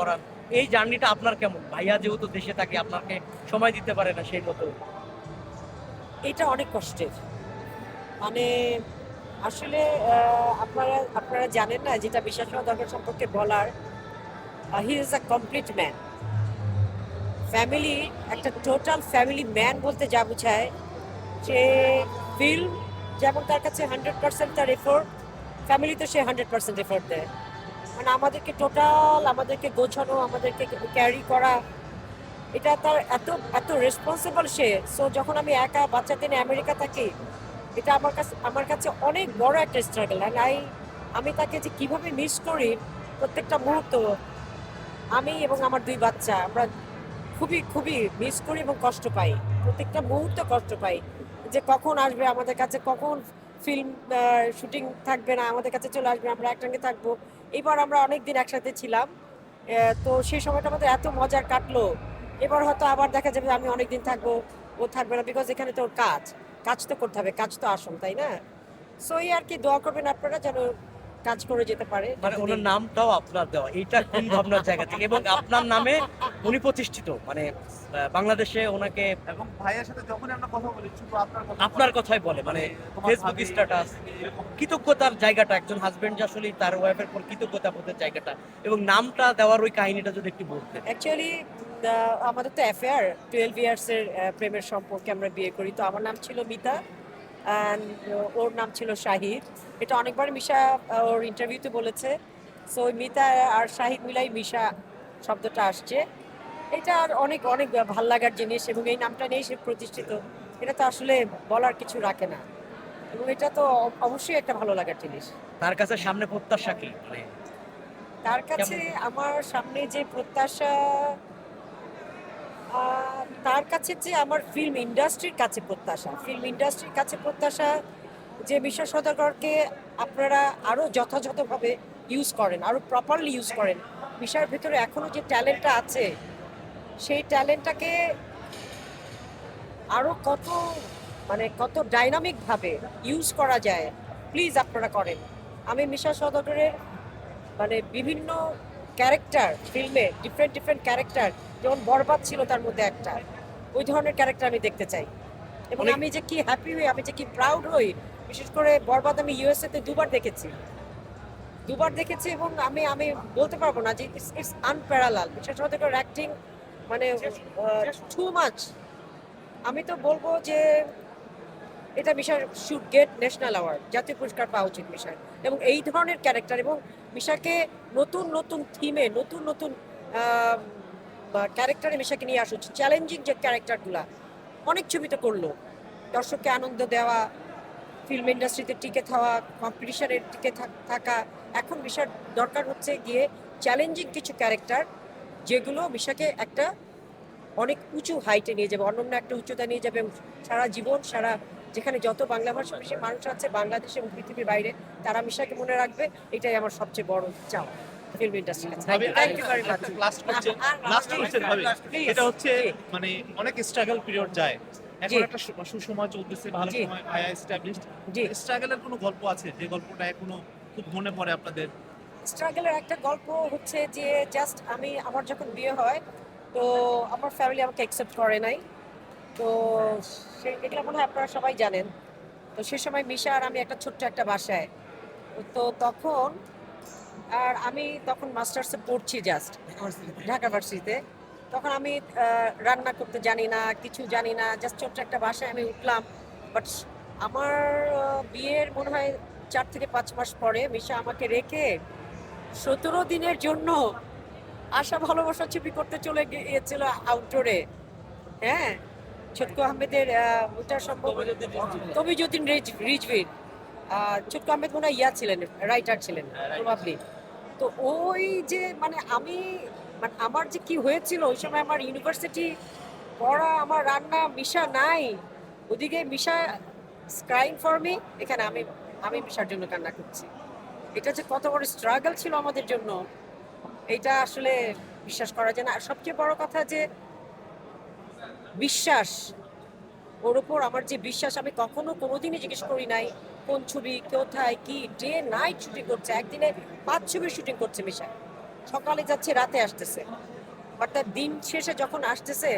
করান, এই জার্নিটা আপনার কেমন? ভাইয়া যেহেতু দেশে থাকে আপনাকে সময় দিতে পারে না সেই মতো। এটা অনেক কষ্টের। মানে আসলে আপনারা আপনারা জানেন না যেটা বিশ্বাস করা দরকার সম্পর্কে বলার, he is a complete man. Family, একটা টোটাল ফ্যামিলি ম্যান বলতে যা বোঝায়, সে ফিল্ম যেমন তার কাছে 100% তার এফোর্ট, ফ্যামিলিতে সে 100% এফোর্ট দেয়। মানে আমাদেরকে টোটাল, আমাদেরকে গোছানো, আমাদেরকে ক্যারি করা, এটা তার এত এত রেসপন্সিবল সে। সো যখন আমি একা বাচ্চাকে নিয়ে আমেরিকা থাকি, এটা আমার কাছে অনেক বড় একটা স্ট্রাগল। অ্যান্ড আমি তাকে যে কিভাবে মিস করি প্রত্যেকটা মুহূর্ত, আমি এবং আমার দুই বাচ্চা, আমরা খুবই খুবই মিস করি এবং কষ্ট পাই, প্রত্যেকটা মুহূর্তে কষ্ট পাই যে কখন আসবে আমাদের কাছে, কখন ফিল্ম শুটিং থাকবে না, আমাদের কাছে চলে আসবে, আমরা একসঙ্গে থাকবো। এবার আমরা অনেক দিন একসাথে ছিলাম, তো সেই সময়টা আমাদের এত মজার কাটলো। এবার হয়তো আবার দেখা যাবে আমি অনেক দিন থাকবো, ও থাকবে না, বিকজ এখানে তো ওর কাজ, কাজ তো করতে হবে, কাজ তো আসল, তাই না? সো এই আর কি, দোয়া করবেন আপনারা যেন কাজ করে যেতে পারে মানে ওনার যতদিন। নামটাও আপনার দেওয়া, এইটা কোন ভাবনার জায়গা থেকে? এবং আপনার নামে উনি প্রতিষ্ঠিত, মানে বাংলাদেশে ওনাকে এবং ভাইয়ের সাথে যখনই আমরা কথা বলি শুধু আপনার কথা আপনার বলে। কথাই বলে, মানে তোমার ফেসবুক ভাবি স্ট্যাটাস, এরকম। কৃতজ্ঞতার জায়গাটা, একজন হাজবেন্ড যে আসলে তার ওয়াইফের পর কৃতজ্ঞতা বোধের জায়গাটা এবং নামটা দেওয়ার ওই কাহিনীটা যদি একটু বলতেন। অ্যাকচুয়ালি আমাদের তো অ্যাফেয়ার 12 ইয়ার্সের প্রেমের সম্পর্কে আমরা বিয়ে করি। তো আমার নাম ছিল মিতা, অ্যান্ড ওর নাম ছিল শাহিদ। এটা অনেকবার মিশা ওর ইন্টারভিউতে বলেছে। সো ওই মিতা আর শাহিদ মিলাই মিশা শব্দটা আসছে। এটা আর অনেক অনেক ভাল লাগার জিনিস, এবং এই নামটা নিয়েই সে প্রতিষ্ঠিত। এটা তো আসলে বলার কিছু রাখে না, এবং এটা তো অবশ্যই একটা ভালো লাগার জিনিস। তার কাছে সামনে প্রত্যাশা কি, মানে তার কাছে কেমন? আমার সামনে যে প্রত্যাশা, তার কাছে যে আমার ফিল্ম ইন্ডাস্ট্রির কাছে প্রত্যাশা, ফিল্ম ইন্ডাস্ট্রির কাছে প্রত্যাশা যে মিশা সওদাগরকে আপনারা আরো যথাযথভাবে ইউজ করেন, আরো প্রপারলি ইউজ করেন। মিশার ভিতরে এখনো যে ট্যালেন্টটা আছে, সেই ট্যালেন্টটাকে আরো কত, মানে কত ডাইনামিক ভাবে ইউজ করা যায়, প্লিজ আপনারা করেন। আমি মিশা সওদাগরের মানে বিভিন্ন ক্যারেক্টার ফিল্মে, ডিফারেন্ট ডিফারেন্ট ক্যারেক্টার, যেমন বরবাদ ছিল তার মধ্যে একটা, ওই ধরনের ক্যারেক্টার আমি দেখতে চাই। এবং অনেক আমি যে কি হ্যাপি হই, আমি যে কি প্রাউড হই, বিশেষ করে বরবাদ আমি ইউএসএ তে দুবার দেখেছি, দুবার দেখেছি, এবং আমি আমি বলতে পারবো না যে ইটস আনপ্যারালাল। বিশেষ করে অ্যাক্টিং, মানে টু মাচ। আমি তো বলবো যে এটা মিশার শুড গেট ন্যাশনাল অ্যাওয়ার্ড, জাতীয় পুরস্কার পাওয়া উচিত মিশার। এবং এই ধরনের ক্যারেক্টার, এবং মিশাকে নতুন নতুন থিমে, নতুন নতুন ক্যারেক্টারে মিশাকে নিয়ে আসা উচিত। চ্যালেঞ্জিং যে ক্যারেক্টারগুলা অনেক ছবিতে করলো, দর্শককে আনন্দ দেওয়া, ফিল্ম ইন্ডাস্ট্রিতে টিকে থাকা, কম্পিটিশনের টিকে থাকা। এখন মিশার দরকার হচ্ছে গিয়ে চ্যালেঞ্জিং কিছু ক্যারেক্টার, যেগুলো মিশাকে একটা অনেক উঁচু হাইটে নিয়ে যাবে, অনন্য একটা উচ্চতা নিয়ে যাবে, এবং সারা জীবন, সারা যেখানে যত বাংলা ভাষাভাষী মানুষ আছে বাংলাদেশে এবং পৃথিবীর বাইরে, তারা মিশাকে মনে রাখবে। এটাই আমার সবচেয়ে বড় চাওয়া ফিল্ম ইন্ডাস্ট্রির কাছে। ভাবি thank you very much. Last question ভাবি, Please, এটা হচ্ছে জি। মানে অনেক স্ট্রাগল পিরিয়ড যায়, জি। এখন একটা সুসময় চলতেছে, ভালো জি। সময়, ভাইয়া এস্টাবলিশড। জি। স্ট্রাগলের কোনো গল্প আছে যে গল্পটা এখনো খুব মনে পড়ে আপনাদের? স্ট্রাগলের একটা গল্প হচ্ছে যে, জাস্ট আমার যখন বিয়ে হয়, তো আমার ফ্যামিলি আমাকে অ্যাকসেপ্ট করে নাই। তো এগুলো মনে হয় আপনারা সবাই জানেন। তো সে সময় মিশা আর আমি একটা ছোট্ট একটা বাসায়। তো তখন, আর আমি তখন মাস্টার্সে পড়ছি জাস্ট ঢাকা ভার্সিটিতে। তখন আমি রান্না করতে জানি না, কিছু জানি না, জাস্ট ছোট্ট একটা বাসায় আমি উঠলাম। বাট আমার বিয়ের মনে হয় 4 থেকে 5 মাস পরে মিশা আমাকে রেখে 17 দিনের জন্য আশা ভালোবাসা ছবি করতে চলে গিয়েছিল আউটডোরে। হ্যাঁ, ছটকু আহমেদের ওটা সম্ভব তবিজুদ্দিন রিজভির। ছটকু আহমেদ মনে হয় ছিলেন, রাইটার ছিলেন প্রবাবলি। তো ওই যে মানে আমি, মানে আমার যে কি হয়েছিল ওই সময়, আমার ইউনিভার্সিটি পড়া, আমার রান্না, মিশা নাই ওদিকে, মিশা ক্রাইং ফর মি, এখানে আমি আমি মিশার জন্য কান্না করছি। এটা যে কত বড় স্ট্রাগল ছিল আমাদের জন্য, এটা আসলে বিশ্বাস করা যায় না। আর সবচেয়ে বড় কথা যে বিশ্বাস, ওর উপর আমার যে বিশ্বাস, আমি কখনো কোনোদিনই জিজ্ঞেস করি নাই কোন ছবি কোথায় কি, ডে নাইট শুটিং করছে, একদিনে 5 ছবির শুটিং করছে মিশা। সকালে যাচ্ছে রাতে আসতেছে, বাট তার দিন শেষে যখন আসতেছে,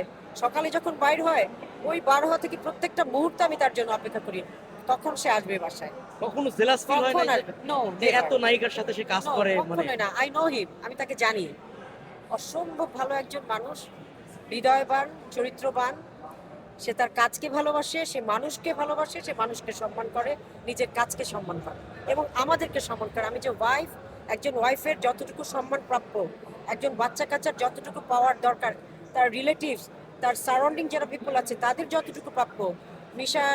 সকালে যখন বাইর হয়, ওই বার হওয়া থেকে প্রত্যেকটা মুহূর্তে আমি তার জন্য অপেক্ষা করি কখন সে আসবে বাসায়। কখনো জেলাস ফিল হয় কখন না আর নো, যে এত নায়িকার সাথে সে কাজ করে, মানে কখনোই না। আই নো হিম, আমি তাকে জানি। অসম্ভব ভালো একজন মানুষ, হৃদয়বান, চরিত্রবান। সে তার কাজকে ভালোবাসে, সে মানুষকে ভালোবাসে, সে মানুষকে সম্মান করে, নিজের কাজকে সম্মান করে এবং আমাদেরকে সম্মান করে। আমি যে ওয়াইফ, একজন ওয়াইফের যতটুকু সম্মান প্রাপ্য, একজন বাচ্চা কাচ্চার যতটুকু পাওয়ার দরকার, তার রিলেটিভস, তার সারাউন্ডিং যারা পিপল আছে তাদের যতটুকু প্রাপ্য, Misha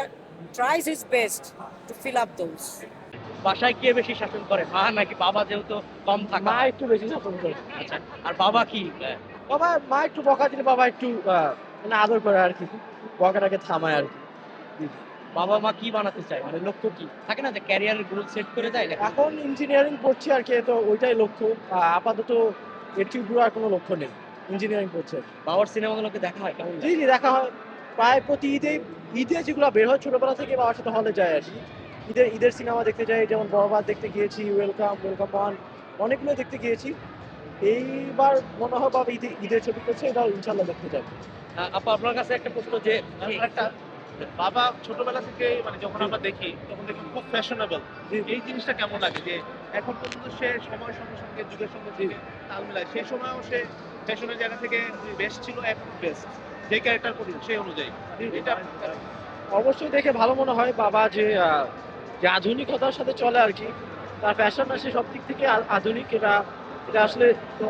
tries his best to fill up those. বাসায় কে বেশি শাসন করে, মা নাকি বাবা, যেহেতু কম থাকা? মা একটু বেশি শাসন করে। আচ্ছা, আর বাবা কি? মা একটু বকা দিলে বাবা একটু মানে আদর করে আর কি, বকাটাকে থামায় আর কি। বাবা মা কি বানাতে চায়, মানে লক্ষ্য কি থাকে না যে ক্যারিয়ারের গোল সেট করে দেয় নাকি? এখন ইঞ্জিনিয়ারিং পড়ছি আর কি, তো ওইটাই লক্ষ্য। আপাতত এর থেকে দূর আর কোনো লক্ষ্য নেই, ইঞ্জিনিয়ারিং পড়ছে। বাবার সিনেমাগুলোকে দেখা হয় কেমন লাগে? জি দেখা হয় প্রায় প্রতি ঈদে যেগুলো বের হয় ছোটবেলা থেকে বাবার সাথে হলে যায় আর কি। ঈদের সিনেমা দেখতে যাই, যেমন বরবাদ দেখতে গিয়েছি, ওয়েলকাম 1, অনেকগুলো দেখতে গিয়েছি। এইবার মনে হয় বাবা ঈদের ছবি করছে, এবার ইনশাল্লাহ দেখতে যাবো। আপা, আপনার কাছে একটা প্রশ্ন যে একটা বাবা ছোটবেলা থেকে মানে যখন আমরা দেখি তখন দেখি খুব ফ্যাশনেবল। এই জিনিসটা কেমন লাগে যে এখন পর্যন্ত সে সময়ের সঙ্গে সঙ্গে যুগের সঙ্গে যুগে তাল মিলায়, সেই সময়ও সে ফ্যাশনের জায়গা থেকে বেস্ট ছিল, এখন বেস্ট যে ক্যারেক্টার করি সেই অনুযায়ী। এটা অবশ্যই দেখে ভালো মনে হয় বাবা যে যে আধুনিকতার সাথে চলে আর কি, তার ফ্যাশন আছে সব দিক থেকে আধুনিক। এটা এটা আসলে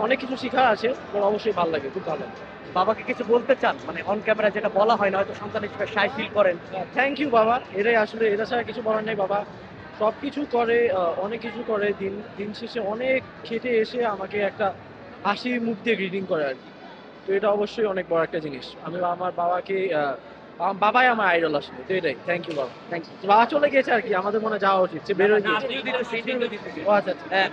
অনেক কিছু শেখার আছে, আমার অবশ্যই ভালো লাগে, খুব ভালো লাগে। বাবাকে কিছু বলতে চান, মানে অন ক্যামেরা যেটা বলা হয় না, হয়তো সন্তান হিসেবে শাই ফিল করেন? থ্যাংক ইউ বাবা, এটাই আসলে, এটা ছাড়া কিছু বলার নেই। বাবা সব কিছু করে, অনেক কিছু করে, দিন শেষে অনেক খেটে এসে আমাকে একটা হাসি মুখ দিয়ে গ্রিটিং করে আর কি। তো এটা অবশ্যই অনেক বড় একটা জিনিস। আমি আমার বাবাকে বাবাই আমার আইডল আসলে, তো এটাই। থ্যাংক ইউ বাবা। Thank you. বাবা চলে গেছে আর কি, আমাদের মনে হয় যাওয়া উচিত, সে বেরোয় গিয়েছে। আপনিও দিতেছি, ও আচ্ছা আচ্ছা। হ্যাঁ।